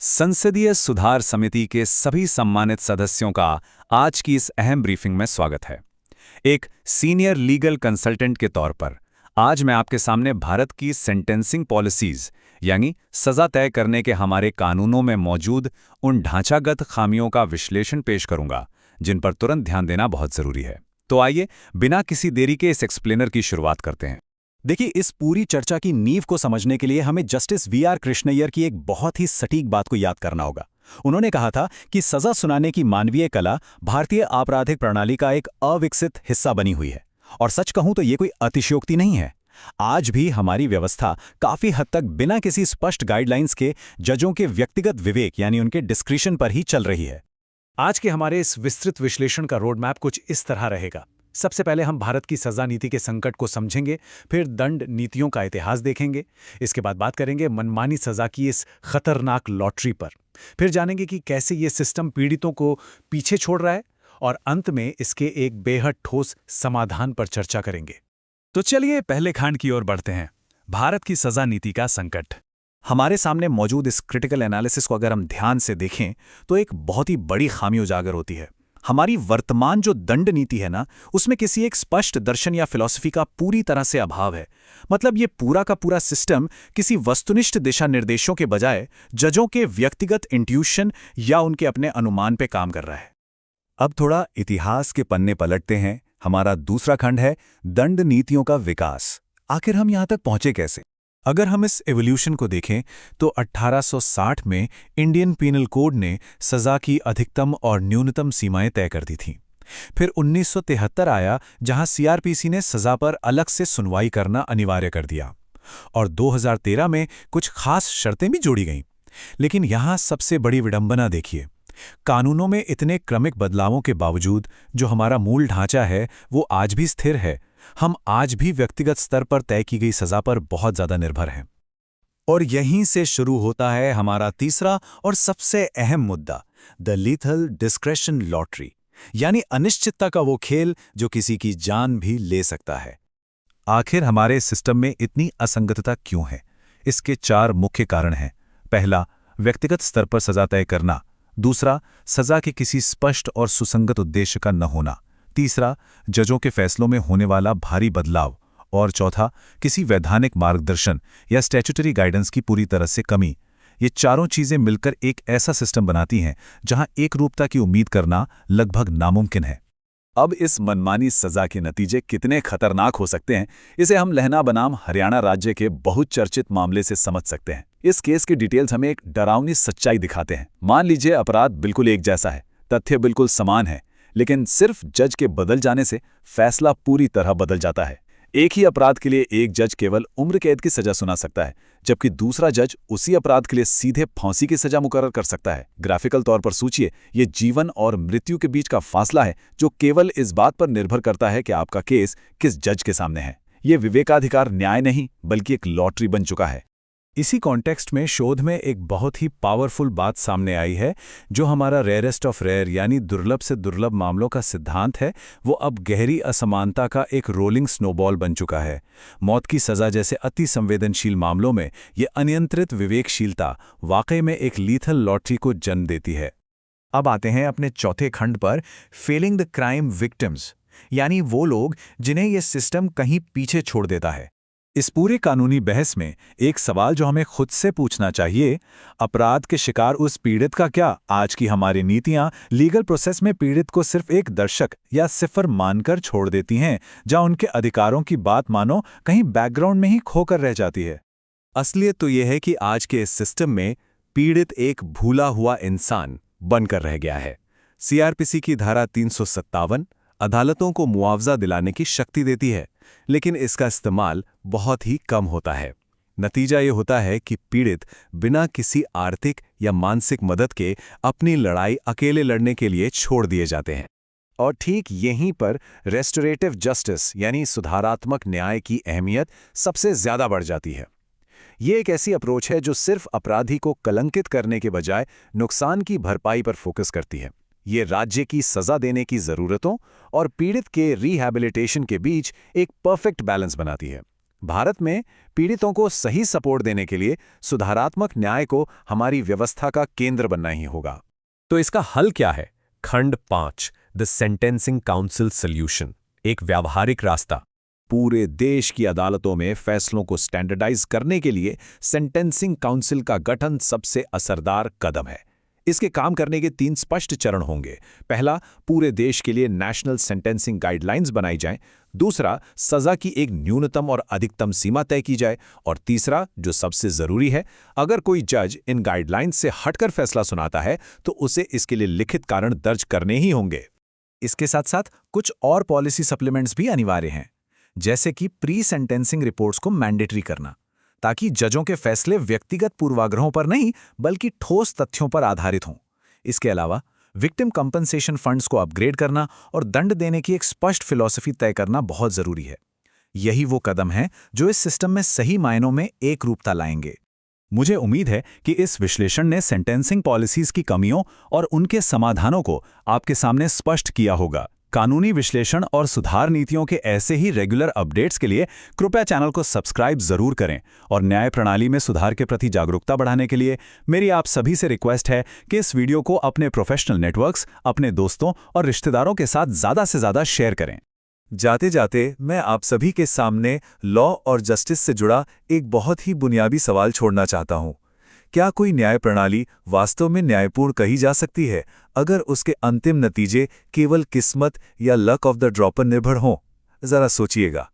संसदीय सुधार समिति के सभी सम्मानित सदस्यों का आज की इस अहम ब्रीफिंग में स्वागत है। एक सीनियर लीगल कंसल्टेंट के तौर पर आज मैं आपके सामने भारत की सेंटेंसिंग पॉलिसीज यानी सजा तय करने के हमारे कानूनों में मौजूद उन ढांचागत खामियों का विश्लेषण पेश करूंगा जिन पर तुरंत ध्यान देना बहुत जरूरी है। तो आइए बिना किसी देरी के इस एक्सप्लेनर की शुरुआत करते हैं। देखिए, इस पूरी चर्चा की नींव को समझने के लिए हमें जस्टिस वी.आर. कृष्णैयर की एक बहुत ही सटीक बात को याद करना होगा। उन्होंने कहा था कि सजा सुनाने की मानवीय कला भारतीय आपराधिक प्रणाली का एक अविकसित हिस्सा बनी हुई है। और सच कहूं तो ये कोई अतिशयोक्ति नहीं है। आज भी हमारी व्यवस्था काफी हद तक बिना किसी स्पष्ट गाइडलाइंस के जजों के व्यक्तिगत विवेक यानी उनके डिस्क्रिशन पर ही चल रही है। आज के हमारे इस विस्तृत विश्लेषण का रोड मैप कुछ इस तरह रहेगा। सबसे पहले हम भारत की सजा नीति के संकट को समझेंगे, फिर दंड नीतियों का इतिहास देखेंगे। इसके बाद बात करेंगे मनमानी सजा की इस खतरनाक लॉटरी पर। फिर जानेंगे कि कैसे ये सिस्टम पीड़ितों को पीछे छोड़ रहा है, और अंत में इसके एक बेहद ठोस समाधान पर चर्चा करेंगे। तो चलिए पहले खंड की ओर बढ़ते हैं, भारत की सजा नीति का संकट। हमारे सामने मौजूद इस क्रिटिकल एनालिसिस को अगर हम ध्यान से देखें तो एक बहुत ही बड़ी खामी उजागर होती है। हमारी वर्तमान जो दंड नीति है ना, उसमें किसी एक स्पष्ट दर्शन या फिलॉसफी का पूरी तरह से अभाव है। मतलब ये पूरा का पूरा सिस्टम किसी वस्तुनिष्ठ दिशा निर्देशों के बजाय जजों के व्यक्तिगत इंट्यूशन या उनके अपने अनुमान पे काम कर रहा है। अब थोड़ा इतिहास के पन्ने पलटते हैं। हमारा दूसरा खंड है दंड नीतियों का विकास। आखिर हम यहां तक पहुंचे कैसे? अगर हम इस एवोल्यूशन को देखें तो 1860 में इंडियन पीनल कोड ने सजा की अधिकतम और न्यूनतम सीमाएं तय कर दी थीं। फिर 1973 आया, जहां सीआरपीसी ने सजा पर अलग से सुनवाई करना अनिवार्य कर दिया, और 2013 में कुछ खास शर्तें भी जोड़ी गईं। लेकिन यहां सबसे बड़ी विडंबना देखिए, कानूनों में इतने क्रमिक बदलावों के बावजूद जो हमारा मूल ढांचा है वो आज भी स्थिर है। हम आज भी व्यक्तिगत स्तर पर तय की गई सजा पर बहुत ज्यादा निर्भर हैं। और यहीं से शुरू होता है हमारा तीसरा और सबसे अहम मुद्दा, द लीथल डिस्क्रेशन लॉटरी, यानी अनिश्चितता का वो खेल जो किसी की जान भी ले सकता है। आखिर हमारे सिस्टम में इतनी असंगतता क्यों है? इसके 4 मुख्य कारण हैं। पहला, व्यक्तिगत स्तर पर सजा तय करना। दूसरा, सजा के किसी स्पष्ट और सुसंगत उद्देश्य का न होना। तीसरा, जजों के फैसलों में होने वाला भारी बदलाव। और चौथा, किसी वैधानिक मार्गदर्शन या स्टैट्यूटरी गाइडेंस की पूरी तरह से कमी। ये चारों चीजें मिलकर एक ऐसा सिस्टम बनाती हैं जहां एकरूपता की उम्मीद करना लगभग नामुमकिन है। अब इस मनमानी सजा के नतीजे कितने खतरनाक हो सकते हैं, इसे हम लहना बनाम हरियाणा राज्य के बहुत चर्चित मामले से समझ सकते हैं। इस केस के डिटेल्स हमें एक डरावनी सच्चाई दिखाते हैं। मान लीजिए अपराध बिल्कुल एक जैसा है, तथ्य बिल्कुल समान है, लेकिन सिर्फ जज के बदल जाने से फैसला पूरी तरह बदल जाता है। एक ही अपराध के लिए एक जज केवल उम्र कैद की सजा सुना सकता है, जबकि दूसरा जज उसी अपराध के लिए सीधे फांसी की सजा मुकर्रर कर सकता है। ग्राफिकल तौर पर सोचिए, ये जीवन और मृत्यु के बीच का फासला है जो केवल इस बात पर निर्भर करता है कि आपका केस किस जज के सामने है। ये विवेकाधिकार न्याय नहीं बल्कि एक लॉटरी बन चुका है। इसी कॉन्टेक्स्ट में शोध में एक बहुत ही पावरफुल बात सामने आई है। जो हमारा रेयरेस्ट ऑफ रेयर यानी दुर्लभ से दुर्लभ मामलों का सिद्धांत है, वो अब गहरी असमानता का एक रोलिंग स्नोबॉल बन चुका है। मौत की सजा जैसे अति संवेदनशील मामलों में ये अनियंत्रित विवेकशीलता वाकई में एक लीथल लॉटरी को जन्म देती है। अब आते हैं अपने चौथे खंड पर, फेलिंग द क्राइम विक्टिम्स, यानी वो लोग जिन्हें ये सिस्टम कहीं पीछे छोड़ देता है। इस पूरे कानूनी बहस में एक सवाल जो हमें खुद से पूछना चाहिए, अपराध के शिकार उस पीड़ित का क्या? आज की हमारी नीतियां लीगल प्रोसेस में पीड़ित को सिर्फ एक दर्शक या सिफर मानकर छोड़ देती हैं, जहां उनके अधिकारों की बात मानो कहीं बैकग्राउंड में ही खोकर रह जाती है। असलियत तो यह है कि आज के इस सिस्टम में पीड़ित एक भूला हुआ इंसान बनकर रह गया है। सीआरपीसी की धारा 357 अदालतों को मुआवजा दिलाने की शक्ति देती है, लेकिन इसका इस्तेमाल बहुत ही कम होता है। नतीजा ये होता है कि पीड़ित बिना किसी आर्थिक या मानसिक मदद के अपनी लड़ाई अकेले लड़ने के लिए छोड़ दिए जाते हैं। और ठीक यहीं पर रेस्टोरेटिव जस्टिस यानी सुधारात्मक न्याय की अहमियत सबसे ज्यादा बढ़ जाती है। ये एक ऐसी अप्रोच है जो सिर्फ अपराधी को कलंकित करने के बजाय नुकसान की भरपाई पर फोकस करती है। ये राज्य की सजा देने की जरूरतों और पीड़ित के रिहैबिलिटेशन के बीच एक परफेक्ट बैलेंस बनाती है। भारत में पीड़ितों को सही सपोर्ट देने के लिए सुधारात्मक न्याय को हमारी व्यवस्था का केंद्र बनना ही होगा। तो इसका हल क्या है? खंड 5 द सेंटेंसिंग काउंसिल सॉल्यूशन, एक व्यावहारिक रास्ता। पूरे देश की अदालतों में फैसलों को स्टैंडर्डाइज करने के लिए सेंटेंसिंग काउंसिल का गठन सबसे असरदार कदम है। इसके काम करने के 3 स्पष्ट चरण होंगे। पहला, पूरे देश के लिए नेशनल सेंटेंसिंग गाइडलाइंस बनाई जाएं। दूसरा, सजा की एक न्यूनतम और अधिकतम सीमा तय की जाए। और तीसरा, जो सबसे जरूरी है, अगर कोई जज इन गाइडलाइंस से हटकर फैसला सुनाता है तो उसे इसके लिए लिखित कारण दर्ज करने ही होंगे। इसके साथ साथ कुछ और पॉलिसी सप्लीमेंट्स भी अनिवार्य हैं, जैसे कि प्री सेंटेंसिंग रिपोर्ट्स को मैंडेटरी करना, ताकि जजों के फैसले व्यक्तिगत पूर्वाग्रहों पर नहीं बल्कि ठोस तथ्यों पर आधारित हों। इसके अलावा विक्टिम कंपनसेशन फंड्स को अपग्रेड करना और दंड देने की एक स्पष्ट फिलॉसफी तय करना बहुत जरूरी है। यही वो कदम है जो इस सिस्टम में सही मायनों में एकरूपता लाएंगे। मुझे उम्मीद है कि इस विश्लेषण ने सेंटेंसिंग पॉलिसीज की कमियों और उनके समाधानों को आपके सामने स्पष्ट किया होगा। कानूनी विश्लेषण और सुधार नीतियों के ऐसे ही रेगुलर अपडेट्स के लिए कृपया चैनल को सब्सक्राइब जरूर करें और न्याय प्रणाली में सुधार के प्रति जागरूकता बढ़ाने के लिए मेरी आप सभी से रिक्वेस्ट है कि इस वीडियो को अपने प्रोफेशनल नेटवर्क्स, अपने दोस्तों और रिश्तेदारों के साथ ज़्यादा से ज़्यादा शेयर करें। जाते जाते मैं आप सभी के सामने लॉ और जस्टिस से जुड़ा एक बहुत ही बुनियादी सवाल छोड़ना चाहता हूं। क्या कोई न्याय प्रणाली वास्तव में न्यायपूर्ण कही जा सकती है अगर उसके अंतिम नतीजे केवल किस्मत या लक ऑफ द ड्रॉ पर निर्भर हों? जरा सोचिएगा।